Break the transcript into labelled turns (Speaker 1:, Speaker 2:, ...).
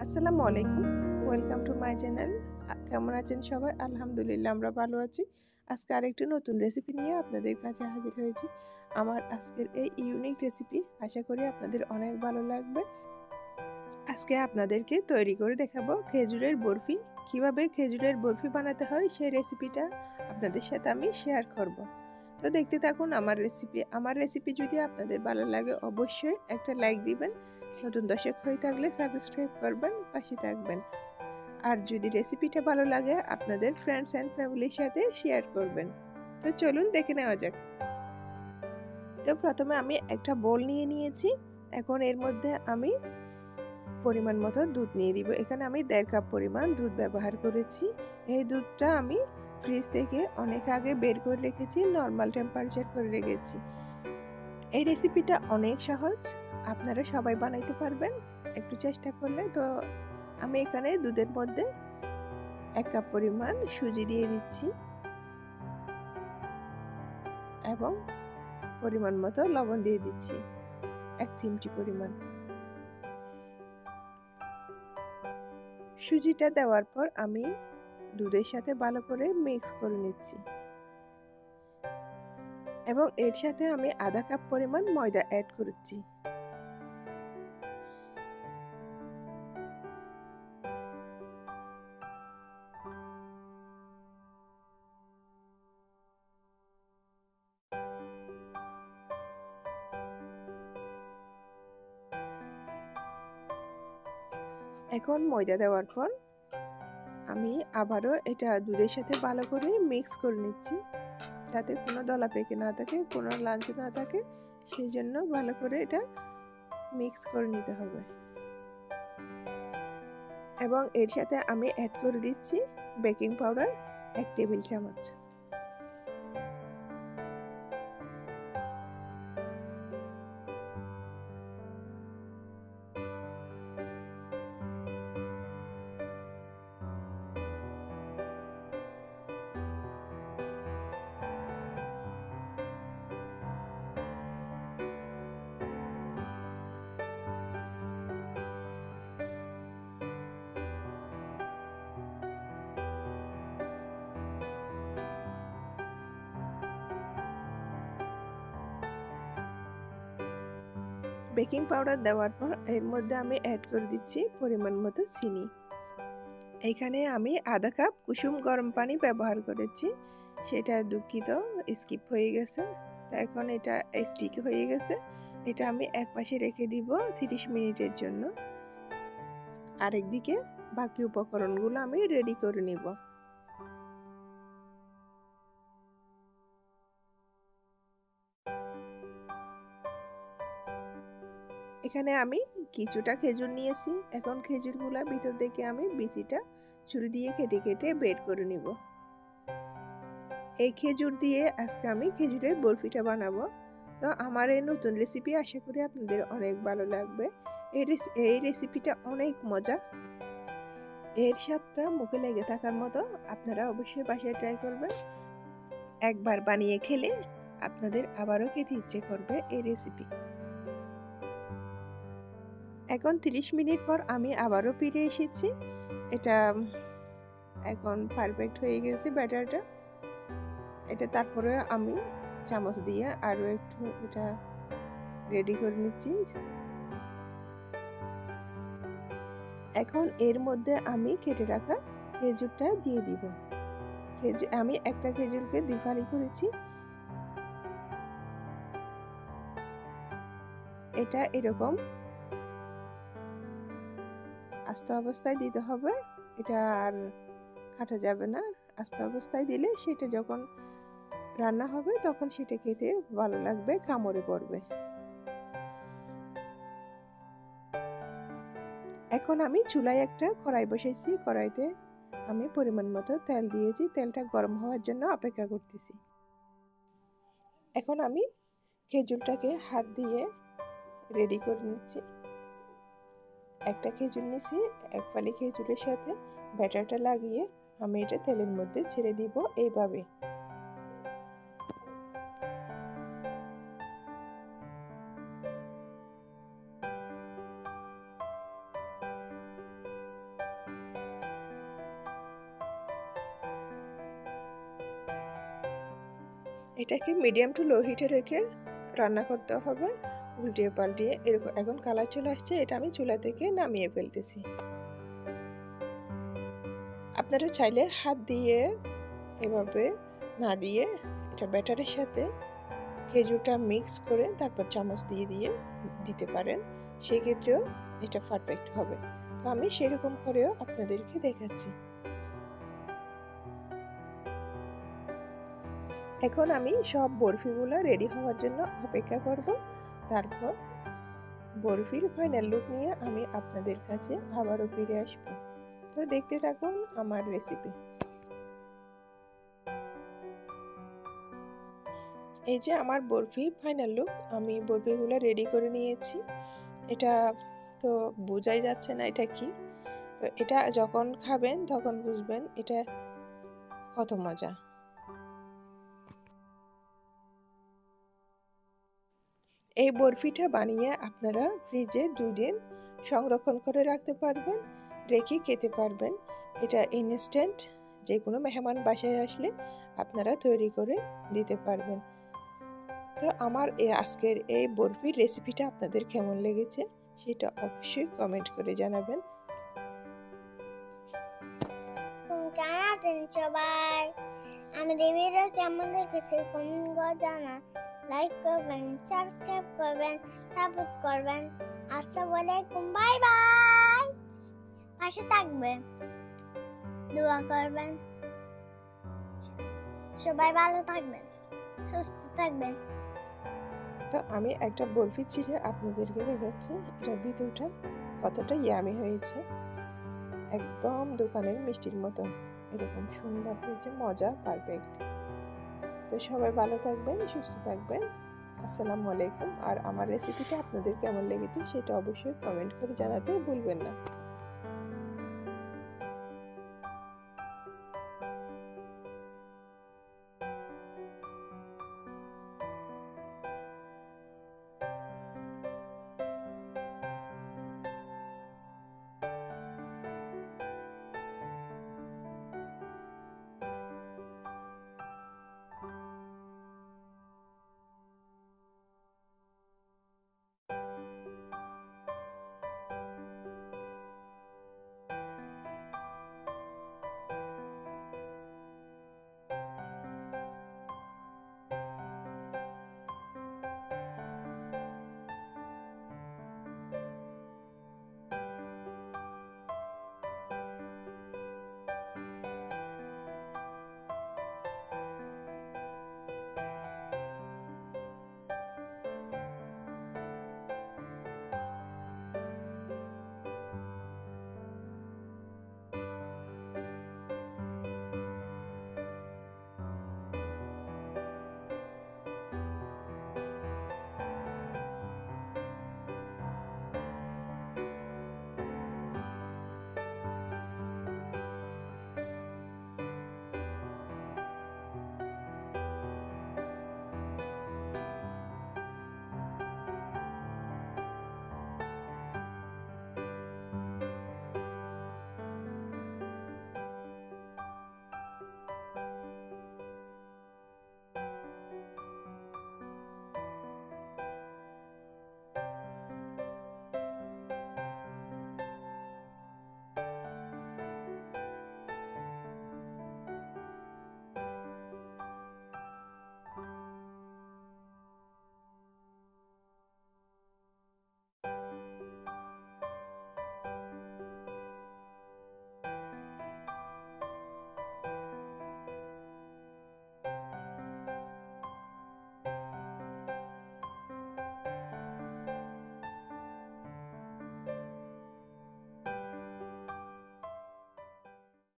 Speaker 1: আসসালামু আলাইকুম। Welcome to my channel. কেমন আছেন সবাই? আলহামদুলিল্লাহ আমরা ভালো আছি। আজকে আরেকটি নতুন রেসিপি নিয়ে আপনাদের কাছে হাজির হয়েছি। আমার আজকের এই ইউনিক রেসিপি আশা করি আপনাদের অনেক ভালো লাগবে। আজকে আপনাদেরকে তৈরি করে দেখাবো খেজুরের বরফি। কিভাবে খেজুরের বরফি বানাতে হয় সেই রেসিপিটা আপনাদের সাথে আমি শেয়ার করব। তো দেখতে থাকুন আমার রেসিপি যদি আপনাদের ভালো লাগে অবশ্যই একটা লাইক দিবেন। নতুন দর্শক হয়ে থাকলে সাবস্ক্রাইব করবেন, পাশে থাকবেন। আর যদি রেসিপিটা ভালো লাগে আপনাদের ফ্রেন্ডস অ্যান্ড ফ্যামিলির সাথে শেয়ার করবেন। তো চলুন দেখে নেওয়া যাক। তো প্রথমে আমি একটা বোল নিয়ে নিয়েছি। এখন এর মধ্যে আমি পরিমাণ মতো দুধ নিয়ে দিব। এখানে আমি 1.5 কাপ পরিমাণ দুধ ব্যবহার করেছি। এই দুধটা আমি ফ্রিজ থেকে অনেক আগে বের করে রেখেছি, নর্মাল টেম্পারেচার করে রেখেছি। এই রেসিপিটা অনেক সহজ, আপনারা সবাই বানাইতে পারবেন একটু চেষ্টা করলে। তো আমি এখানে দুধের মধ্যে 1 কাপ পরিমাণ সুজি দিয়ে দিচ্ছি এবং পরিমাণ মতো লবণ দিয়ে দিচ্ছি 1 চিমটি পরিমাণ। সুজিটা দেওয়ার পর আমি দুধের সাথে ভালো করে মিক্স করে নিচ্ছি এবং এর সাথে আমি আধা কাপ পরিমাণ ময়দা অ্যাড করছি। এখন ময়দা দেওয়ার পর আমি আবারও এটা দুধের সাথে ভালো করে মিক্স করে নিচ্ছি, যাতে কোনো দলা পেকে না থাকে, কোনো লাঞ্চ না থাকে। সেই জন্য ভালো করে এটা মিক্স করে নিতে হবে এবং এর সাথে আমি অ্যাড করে দিচ্ছি বেকিং পাউডার 1 টেবিল চামচ। বেকিং পাউডার দেওয়ার পর এর মধ্যে আমি অ্যাড করে দিচ্ছি পরিমাণ মতো চিনি। এখানে আমি আধা কাপ কুসুম গরম পানি ব্যবহার করেছি, সেটা দুঃখিত স্কিপ হয়ে গেছে। তো এখন এটা স্টিক হয়ে গেছে, এটা আমি এক পাশে রেখে দিব 30 মিনিটের জন্য। আরেকদিকে বাকি উপকরণগুলো আমি রেডি করে নিব। এখানে আমি কিছুটা খেজুর নিয়েছি। এখন খেজুরগুলা ভিতর থেকে আমি বিচিটা ছুরি দিয়ে কেটে কেটে বের করে নিব। এই খেজুর দিয়ে আজকে আমি খেজুরের বরফিটা বানাবো। তো আমার এই নতুন রেসিপি আশা করি আপনাদের অনেক ভালো লাগবে। এই রেসিপিটা অনেক মজা, এর স্বাদটা মুখে লেগে থাকার মতো। আপনারা অবশ্যই বাসায় ট্রাই করবেন। একবার বানিয়ে খেলে আপনাদের আবারও খেতে ইচ্ছে করবে এই রেসিপি। এখন 30 মিনিট পর আমি আবারও ফিরে এসেছি। এটা এখন পারফেক্ট হয়ে গেছে ব্যাটারটা। এটা তারপরে আমি চামচ দিয়ে আরও একটু এটা রেডি করে নিচ্ছি। এখন এর মধ্যে আমি কেটে রাখা খেজুরটা দিয়ে দিব। আমি একটা খেজুরকে 2 ফালি করেছি। এটা এরকম আস্ত অবস্থায় দিতে হবে, এটা আর কাটা যাবে না। আস্ত অবস্থায় দিলে সেটা যখন রান্না হবে তখন সেটা খেতে ভালো লাগবে, কামড়ে পড়বে। এখন আমি চুলায় একটা কড়াই বসেছি, কড়াইতে আমি পরিমাণ মতো তেল দিয়েছি, তেলটা গরম হওয়ার জন্য অপেক্ষা করতেছি। এখন আমি খেজুরটাকে হাত দিয়ে রেডি করে নিচ্ছি। একটা খেজুর নিছি, 1 ফালি খেজুরের সাথে ব্যাটারটা লাগিয়ে আমি এটা তেলের মধ্যে ছেড়ে দিব এইভাবে। এটাকে মিডিয়াম টু লো হিটে রেখে রান্না করতে হবে, উল্টিয়ে পাল্টিয়ে। এরকম এখন কালার চলে আসছে, এটা আমি চুলা থেকে নামিয়ে ফেলতেছি। আপনারা চাইলে হাত দিয়ে এভাবে না দিয়ে এটা ব্যাটারের সাথে খেজুরটা মিক্স করে তারপর চামচ দিয়ে দিয়ে দিতে পারেন, সেক্ষেত্রেও এটা পারফেক্ট হবে। তো আমি সেরকম করেও আপনাদেরকে দেখাচ্ছি। এখন আমি সব বরফিগুলো রেডি হওয়ার জন্য অপেক্ষা করব, তারপর বরফির ফাইনাল লুক নিয়ে আমি আপনাদের কাছে আবারও ফিরে আসবো। তো দেখতে থাকুন আমার রেসিপি। এই যে আমার বরফি ফাইনাল লুক, আমি বরফিগুলো রেডি করে নিয়েছি। এটা তো বোঝাই যাচ্ছে না এটা কি, তো এটা যখন খাবেন তখন বুঝবেন এটা কত মজা। এই বরফিটা বানিয়ে আপনারা ফ্রিজে 2 দিন সংরক্ষণ করে রাখতে পারবেন, রেখে খেতে পারবেন। এটা ইনস্ট্যান্ট, যে কোনো মেহমান বাসায় আসলে আপনারা তৈরি করে দিতে পারবেন। তো আমার আজকের এই বরফির রেসিপিটা আপনাদের কেমন লেগেছে সেটা অবশ্যই কমেন্ট করে জানাবেন।
Speaker 2: কেমন আছেন সবাই? আমাদের ভিডিও কেমন লেগেছে কমেন্ট করে জানা, লাইক করবেন, সাবস্ক্রাইব করবেন, সাপোর্ট করবেন। আসসালামু আলাইকুম, বাই বাই। পাশে থাকবেন, দোয়া করবেন। সবাই ভালো থাকবেন, সুস্থ থাকবেন।
Speaker 1: তো আমি একটা বরফি ছিঁড়ে আপনাদেরকে দেখাচ্ছি, এটা ভিতরটা কতটা ইয়ামি হয়েছে, একদম দোকানের মিষ্টির মতো এরকম সুন্দর হয়েছে, মজা পারফেক্ট। তো সবাই ভালো থাকবেন, সুস্থ থাকবেন। আসসালামু আলাইকুম। আর আমার রেসিপিটা আপনাদের কেমন লেগেছে সেটা অবশ্যই কমেন্ট করে জানাতে ভুলবেন না।